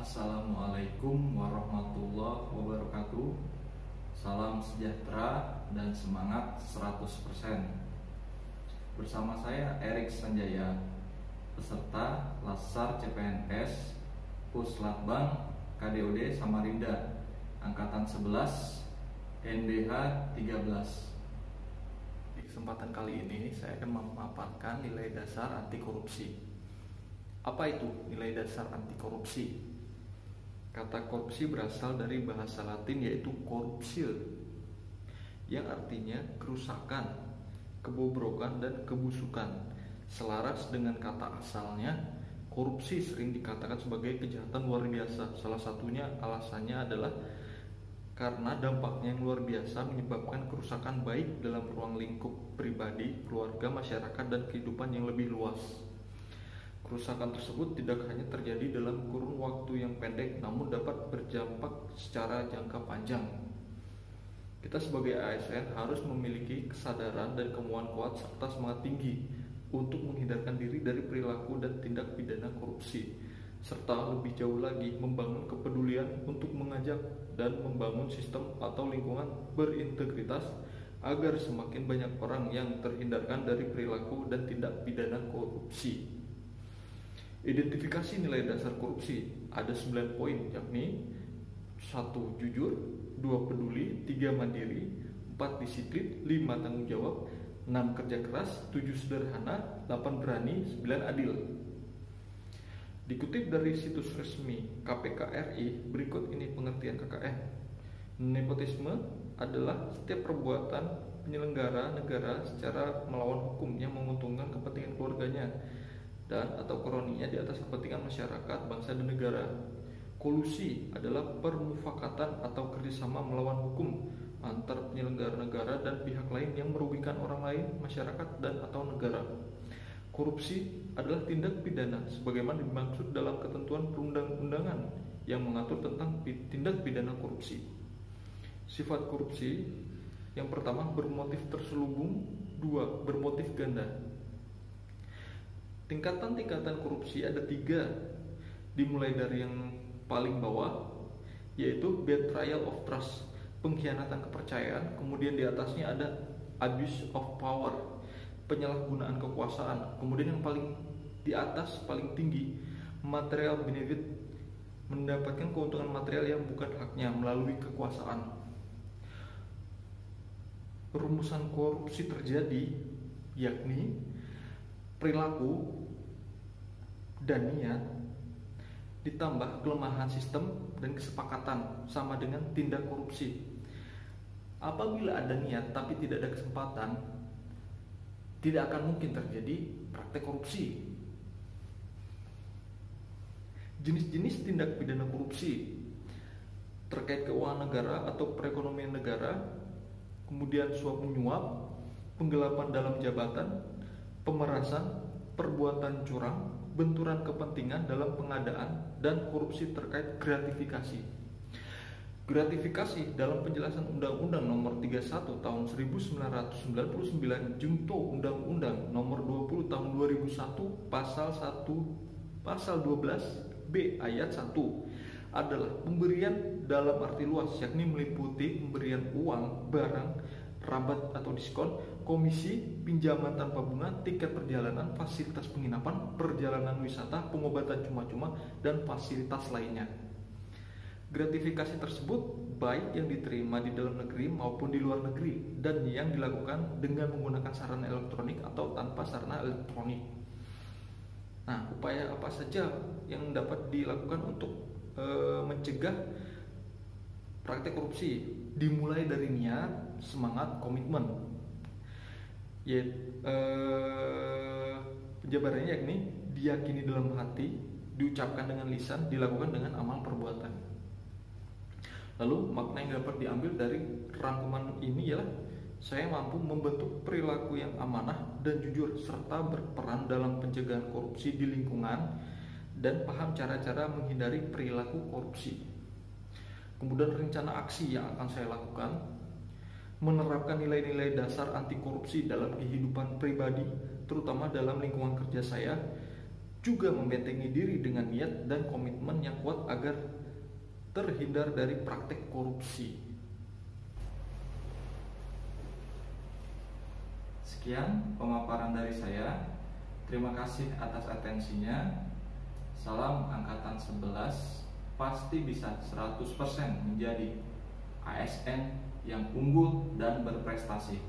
Assalamualaikum warahmatullahi wabarakatuh. Salam sejahtera dan semangat 100%. Bersama saya Erik Sanjaya, peserta Lassar CPNS Puslatbang KDOD Samarinda Angkatan 11 NDH 13. Di kesempatan kali ini saya akan memaparkan nilai dasar anti korupsi. Apa itu nilai dasar anti korupsi? Kata korupsi berasal dari bahasa Latin yaitu corruptio, yang artinya kerusakan, kebobrokan, dan kebusukan. Selaras dengan kata asalnya, korupsi sering dikatakan sebagai kejahatan luar biasa. Salah satunya alasannya adalah karena dampaknya yang luar biasa menyebabkan kerusakan baik dalam ruang lingkup pribadi, keluarga, masyarakat, dan kehidupan yang lebih luas. Kerusakan tersebut tidak hanya terjadi dalam kurun waktu yang pendek, namun dapat berdampak secara jangka panjang. Kita sebagai ASN harus memiliki kesadaran dan kemauan kuat serta semangat tinggi untuk menghindarkan diri dari perilaku dan tindak pidana korupsi, serta lebih jauh lagi membangun kepedulian untuk mengajak dan membangun sistem atau lingkungan berintegritas agar semakin banyak orang yang terhindarkan dari perilaku dan tindak pidana korupsi. Identifikasi nilai dasar korupsi ada 9 poin, yakni 1. Jujur, 2. Peduli, 3. Mandiri, 4. Disiplin, 5. Tanggung jawab, 6. Kerja keras, 7. Sederhana, 8. Berani, 9. Adil. Dikutip dari situs resmi KPK RI, berikut ini pengertian KKN. Nepotisme adalah setiap perbuatan penyelenggara negara secara melawan hukum yang menguntungkan kepentingan keluarganya dan atau kroninya di atas kepentingan masyarakat, bangsa, dan negara. Kolusi adalah permufakatan atau kerjasama melawan hukum antar penyelenggara negara dan pihak lain yang merugikan orang lain, masyarakat, dan atau negara. Korupsi adalah tindak pidana sebagaimana dimaksud dalam ketentuan perundang-undangan yang mengatur tentang tindak pidana korupsi. Sifat korupsi yang pertama bermotif terselubung, 2. Bermotif ganda. Tingkatan-tingkatan korupsi ada 3, dimulai dari yang paling bawah, yaitu betrayal of trust, pengkhianatan kepercayaan. Kemudian di atasnya ada abuse of power, penyalahgunaan kekuasaan. Kemudian yang paling di atas, paling tinggi, material benefit, mendapatkan keuntungan material yang bukan haknya melalui kekuasaan. Rumusan korupsi terjadi yakni perilaku dan niat ditambah kelemahan sistem dan kesepakatan sama dengan tindak korupsi. Apabila ada niat tapi tidak ada kesempatan, tidak akan mungkin terjadi praktek korupsi. Jenis-jenis tindak pidana korupsi terkait keuangan negara atau perekonomian negara, kemudian suap menyuap, penggelapan dalam jabatan, pemerasan, perbuatan curang, benturan kepentingan dalam pengadaan, dan korupsi terkait gratifikasi. Gratifikasi dalam penjelasan Undang-Undang Nomor 31 Tahun 1999 Junto Undang-Undang Nomor 20 Tahun 2001 Pasal 12B Ayat 1 adalah pemberian dalam arti luas, yakni meliputi pemberian uang, barang, rabat atau diskon, komisi, pinjaman tanpa bunga, tiket perjalanan, fasilitas penginapan, perjalanan wisata, pengobatan cuma-cuma, dan fasilitas lainnya. Gratifikasi tersebut baik yang diterima di dalam negeri maupun di luar negeri dan yang dilakukan dengan menggunakan sarana elektronik atau tanpa sarana elektronik. Nah, upaya apa saja yang dapat dilakukan untuk mencegah praktek korupsi? Dimulai dari niat, semangat, komitmen. Penjabarannya yakni diyakini dalam hati, diucapkan dengan lisan, dilakukan dengan amal perbuatan. Lalu makna yang dapat diambil dari rangkuman ini ialah saya mampu membentuk perilaku yang amanah dan jujur serta berperan dalam pencegahan korupsi di lingkungan dan paham cara-cara menghindari perilaku korupsi. Kemudian rencana aksi yang akan saya lakukan, menerapkan nilai-nilai dasar anti korupsi dalam kehidupan pribadi, terutama dalam lingkungan kerja saya, juga membentengi diri dengan niat dan komitmen yang kuat agar terhindar dari praktik korupsi. Sekian pemaparan dari saya. Terima kasih atas atensinya. Salam angkatan 11, pasti bisa 100% menjadi ASN yang unggul dan berprestasi.